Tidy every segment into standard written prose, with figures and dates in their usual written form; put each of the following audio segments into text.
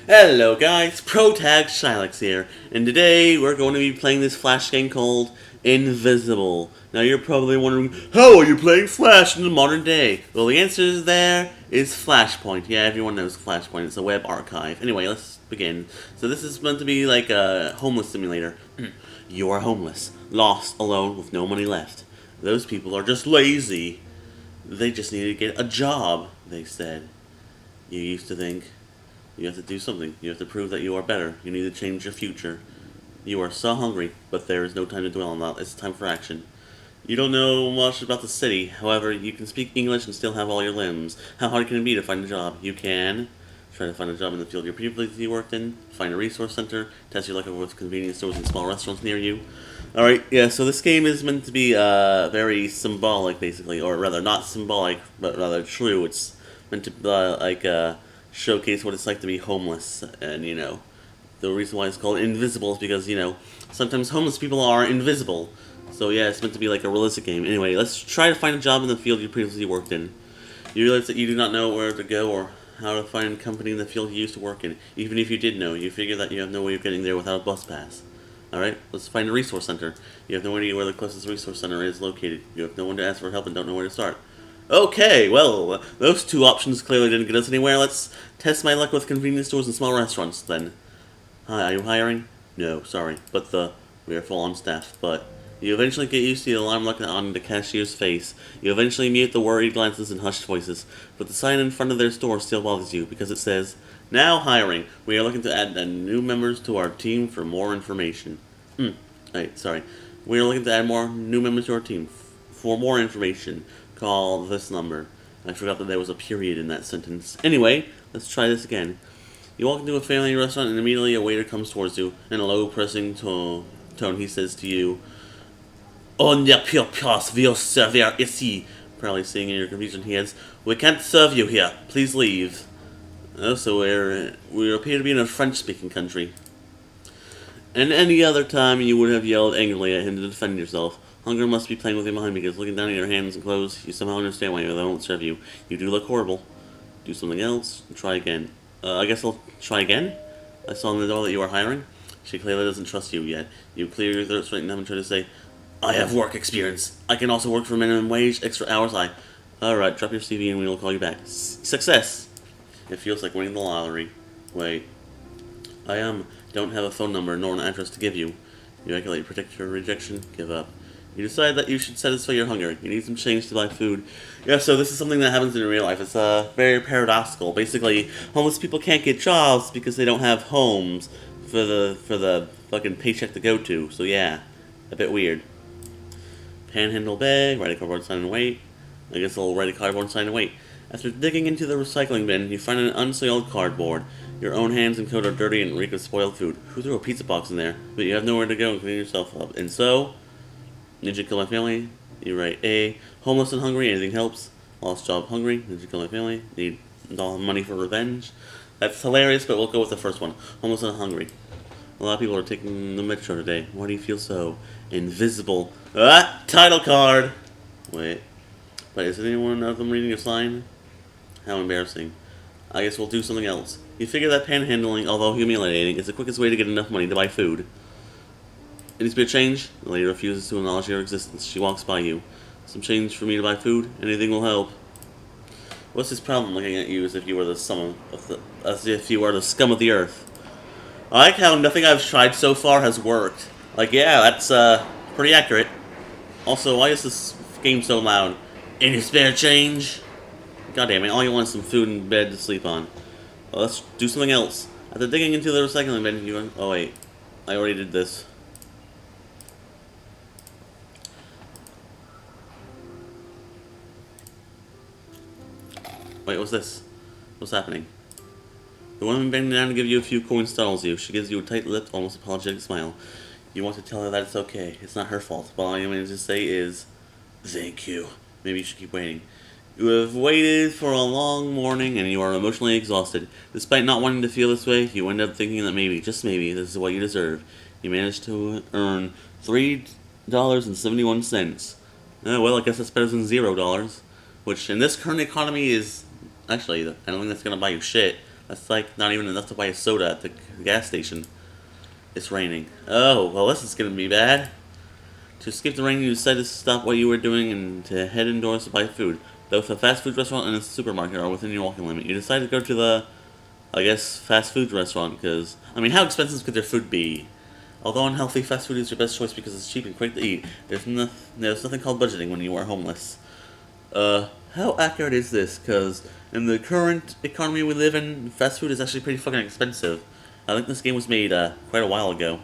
Hello guys, Protag Shylex here, and today we're going to be playing this Flash game called Invisible. Now you're probably wondering, how are you playing Flash in the modern day? Well, the answer there is Flashpoint. Yeah, everyone knows Flashpoint, it's a web archive. Anyway, let's begin. So this is meant to be like a homeless simulator. You are homeless, lost, alone, with no money left. Those people are just lazy. They just need to get a job, they said. You used to think you have to do something. You have to prove that you are better. You need to change your future. You are so hungry, but there is no time to dwell on that. It's time for action. You don't know much about the city. However, you can speak English and still have all your limbs. How hard can it be to find a job? You can try to find a job in the field you previously worked in, find a resource center, test your luck with convenience stores and small restaurants near you. Alright, yeah, so this game is meant to be very symbolic, basically, or rather, not symbolic, but rather true. It's meant to showcase what it's like to be homeless, and the reason why it's called Invisible is because sometimes homeless people are invisible. So yeah, it's meant to be like a realistic game. Anyway, let's try to find a job in the field you previously worked in. You realize that you do not know where to go or how to find a company in the field you used to work in. Even if you did know, you figure that you have no way of getting there without a bus pass. Alright, let's find a resource center. You have no idea where the closest resource center is located. You have no one to ask for help and don't know where to start. Okay, well, those two options clearly didn't get us anywhere. Let's test my luck with convenience stores and small restaurants, then. Hi, are you hiring? No, sorry, but we are full on staff, but you eventually get used to the alarm clock on the cashier's face. You eventually mute the worried glances and hushed voices, but the sign in front of their store still bothers you because it says, "Now hiring. We are looking to add new members to our team for more information." Right, sorry. We are looking to add more new members to our team. For more information, call this number. I forgot that there was a period in that sentence. Anyway, let's try this again. You walk into a family restaurant and immediately a waiter comes towards you. In a low, pressing tone, he says to you, "On ne peut pas vous servir ici." Probably seeing in your confusion, he adds, "We can't serve you here. Please leave." Oh, so we appear to be in a French-speaking country. And any other time you would have yelled angrily at him to defend yourself. Hunger must be playing with your mind because looking down at your hands and clothes, you somehow understand why they won't serve you. You do look horrible. Do something else. Try again. I guess I'll try again? I saw in the door that you are hiring. She clearly doesn't trust you yet. You clear your throat, straighten up, and try to say, "I have work experience. I can also work for minimum wage, extra hours. Alright, drop your CV and we will call you back. Success! It feels like winning the lottery. Wait. Don't have a phone number nor an address to give you. You calculate, predict your rejection, give up. You decide that you should satisfy your hunger. You need some change to buy food. Yeah, so this is something that happens in real life. It's very paradoxical. Basically, homeless people can't get jobs because they don't have homes for the fucking paycheck to go to. So yeah, a bit weird. Panhandle bag, write a cardboard sign and wait. I guess I'll write a cardboard sign and wait. After digging into the recycling bin, you find an unsoiled cardboard. Your own hands and coat are dirty and reek of spoiled food. Who threw a pizza box in there? But you have nowhere to go and clean yourself up. And so, need you kill my family? You write A. Homeless and hungry, anything helps. Lost job, hungry. Need you kill my family? Need all money for revenge? That's hilarious, but we'll go with the first one. Homeless and hungry. A lot of people are taking the metro today. Why do you feel so invisible? Ah! Title card! Wait. But is anyone of them reading a sign? How embarrassing. I guess we'll do something else. You figure that panhandling, although humiliating, is the quickest way to get enough money to buy food. Any spare change? The lady refuses to acknowledge your existence. She walks by you. Some change for me to buy food? Anything will help. What's his problem looking at you as if you were the scum of the earth? I like how nothing I've tried so far has worked. Like, yeah, that's pretty accurate. Also, why is this game so loud? Any spare change? God damn it, all you want is some food and bed to sleep on. Well, let's do something else. After digging into the recycling bin, you... Oh, wait. I already did this. Wait, what's this? What's happening? The woman bending down to give you a few coins startles you. She gives you a tight-lipped, almost apologetic smile. You want to tell her that it's okay. It's not her fault. But all you manage to say is, "Thank you." Maybe you should keep waiting. You have waited for a long morning and you are emotionally exhausted. Despite not wanting to feel this way, you end up thinking that maybe, just maybe, this is what you deserve. You managed to earn $3.71. Well, I guess that's better than $0. Which, in this current economy, is... Actually, I don't think that's going to buy you shit. That's like not even enough to buy a soda at the gas station. It's raining. Oh, well, this is gonna be bad. To escape the rain, you decided to stop what you were doing and to head indoors to buy food. Both a fast food restaurant and a supermarket are within your walking limit. You decide to go to the, I guess, fast food restaurant because, I mean, how expensive could their food be? Although unhealthy, fast food is your best choice because it's cheap and quick to eat. There's nothing called budgeting when you are homeless. How accurate is this? Because in the current economy we live in, fast food is actually pretty fucking expensive. I think this game was made quite a while ago.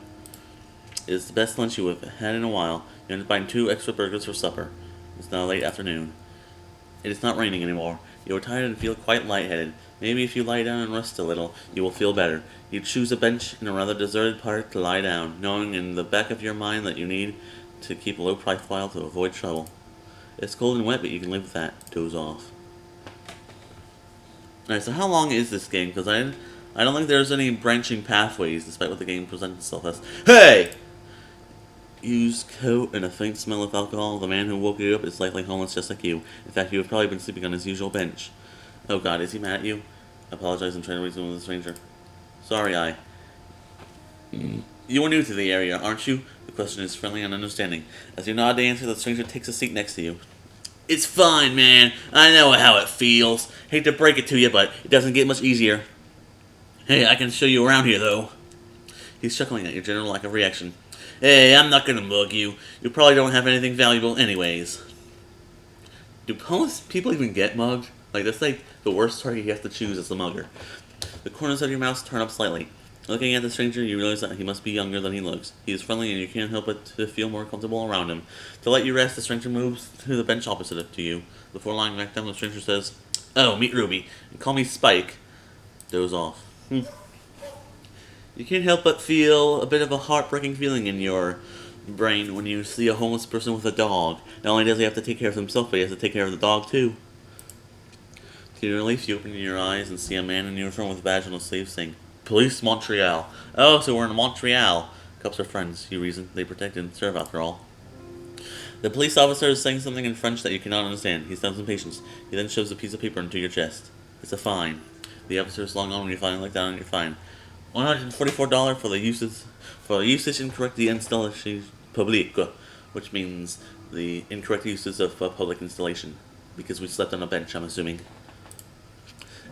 It's the best lunch you have had in a while. You end up buying 2 extra burgers for supper. It's now late afternoon. It is not raining anymore. You are tired and feel quite lightheaded. Maybe if you lie down and rest a little, you will feel better. You choose a bench in a rather deserted park to lie down, knowing in the back of your mind that you need to keep a low profile to avoid trouble. It's cold and wet, but you can live with that. Doze off. Alright, so how long is this game? Because I don't think there's any branching pathways, despite what the game presents itself as. Hey! Use coat and a faint smell of alcohol. The man who woke you up is likely homeless just like you. In fact, you have probably been sleeping on his usual bench. Oh god, is he mad at you? I apologize, I'm trying to reason with a stranger. Sorry, You are new to the area, aren't you? The question is friendly and understanding. As you nod to answer, the stranger takes a seat next to you. It's fine, man. I know how it feels. Hate to break it to you, but it doesn't get much easier. Hey, I can show you around here, though. He's chuckling at your general lack of reaction. Hey, I'm not gonna mug you. You probably don't have anything valuable anyways. Do homeless people even get mugged? Like, that's like the worst target you have to choose as the mugger. The corners of your mouth turn up slightly. Looking at the stranger, you realize that he must be younger than he looks. He is friendly and you can't help but to feel more comfortable around him. To let you rest, the stranger moves to the bench opposite to you. Before lying back down, the stranger says, Oh, meet Ruby, and call me Spike. Doze off. You can't help but feel a bit of a heartbreaking feeling in your brain when you see a homeless person with a dog. Not only does he have to take care of himself, but he has to take care of the dog too. To your relief, you open your eyes and see a man in uniform with a badge on his sleeve saying, Police Montreal. Oh, so we're in Montreal. Cops are friends, you reason. They protect and serve after all. The police officer is saying something in French that you cannot understand. He sounds impatient. He then shoves a piece of paper into your chest. It's a fine. The officer is long on when you finally look down on your fine. $144 for the usage incorrect d'installation publique, which means the incorrect uses of public installation. Because we slept on a bench, I'm assuming.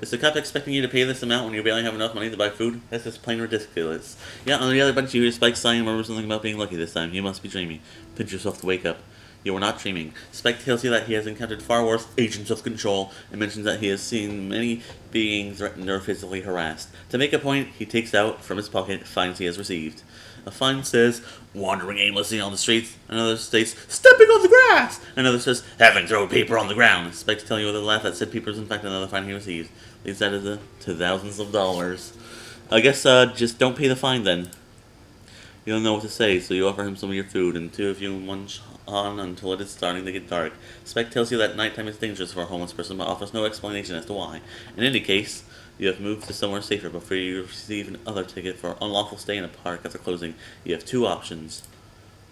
Is the cop expecting you to pay this amount when you barely have enough money to buy food? That's just plain ridiculous. Yeah, on the other bench you hear Spike sighing and remember something about being lucky this time. You must be dreaming. Pinch yourself to wake up. You are not dreaming. Spike tells you that he has encountered far worse agents of control and mentions that he has seen many being threatened or physically harassed. To make a point, he takes out from his pocket fines he has received. A fine says, wandering aimlessly on the streets. Another states, stepping on the grass. Another says, having thrown paper on the ground. Spike's telling you with a laugh that said paper is in fact another fine he received. Leads that to thousands of dollars. I guess just don't pay the fine then. You don't know what to say, so you offer him some of your food, and two of you munch on until it is starting to get dark. Spike tells you that nighttime is dangerous for a homeless person, but offers no explanation as to why. In any case, you have moved to somewhere safer before you receive another ticket for unlawful stay in a park after closing. You have 2 options.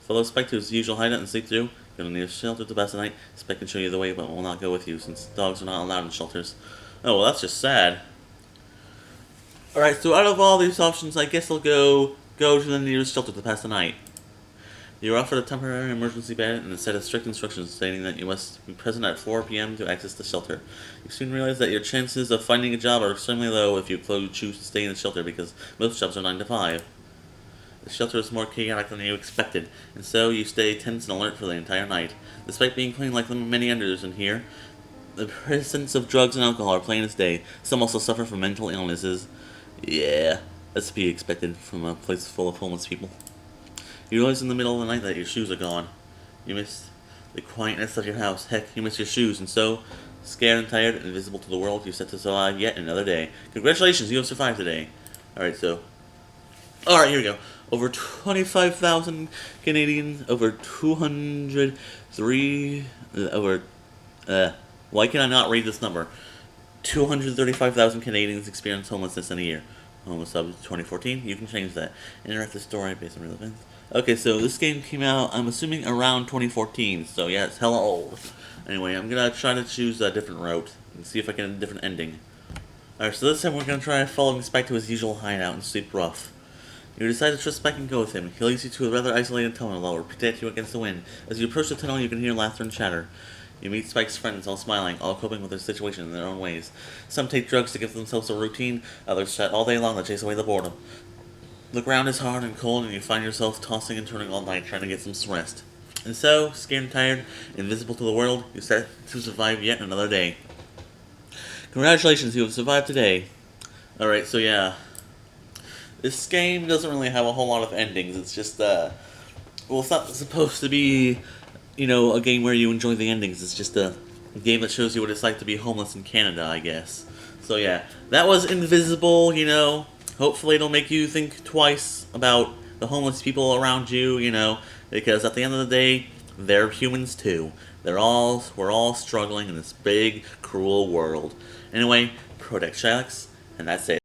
Follow Spike to his usual hideout and sleep through. You'll need a shelter to pass the night. Spike can show you the way, but will not go with you, since dogs are not allowed in shelters. Oh, well, that's just sad. Alright, so out of all these options, I guess I'll go to the nearest shelter to pass the night. You are offered a temporary emergency bed and a set of strict instructions stating that you must be present at 4 p.m. to access the shelter. You soon realize that your chances of finding a job are extremely low if you choose to stay in the shelter because most jobs are 9 to 5. The shelter is more chaotic than you expected, and so you stay tense and alert for the entire night. Despite being clean like many others in here, the presence of drugs and alcohol are plain as day. Some also suffer from mental illnesses. Yeah, that's to be expected from a place full of homeless people. You realize in the middle of the night that your shoes are gone. You miss the quietness of your house. Heck, you miss your shoes, and so, scared and tired and invisible to the world, you set to survive yet another day. Congratulations, you have survived today. Alright, here we go. Over 25,000 Canadians, over 203, why can I not read this number? 235,000 Canadians experience homelessness in a year. Homeless Sub 2014, you can change that. Interactive story based on real events. Okay, so this game came out, I'm assuming, around 2014, so yeah, it's hella old. Anyway, I'm gonna try to choose a different route and see if I get a different ending. Alright, so this time we're gonna try following Spike to his usual hideout in Sleep Rough. You decide to trust Spike and go with him. He leads you to a rather isolated tunnel that will protect you against the wind. As you approach the tunnel, you can hear laughter and chatter. You meet Spike's friends, all smiling, all coping with their situation in their own ways. Some take drugs to give themselves a routine, others chat all day long to chase away the boredom. The ground is hard and cold, and you find yourself tossing and turning all night trying to get some rest. And so, scared and tired, invisible to the world, you set to survive yet another day. Congratulations, you have survived today. Alright, so yeah. This game doesn't really have a whole lot of endings. It's just, well, it's not supposed to be, a game where you enjoy the endings. It's just a game that shows you what it's like to be homeless in Canada, I guess. So yeah, that was Invisible, Hopefully it'll make you think twice about the homeless people around you, because at the end of the day, they're humans too. We're all struggling in this big, cruel world. Anyway, protect Shylox, and that's it.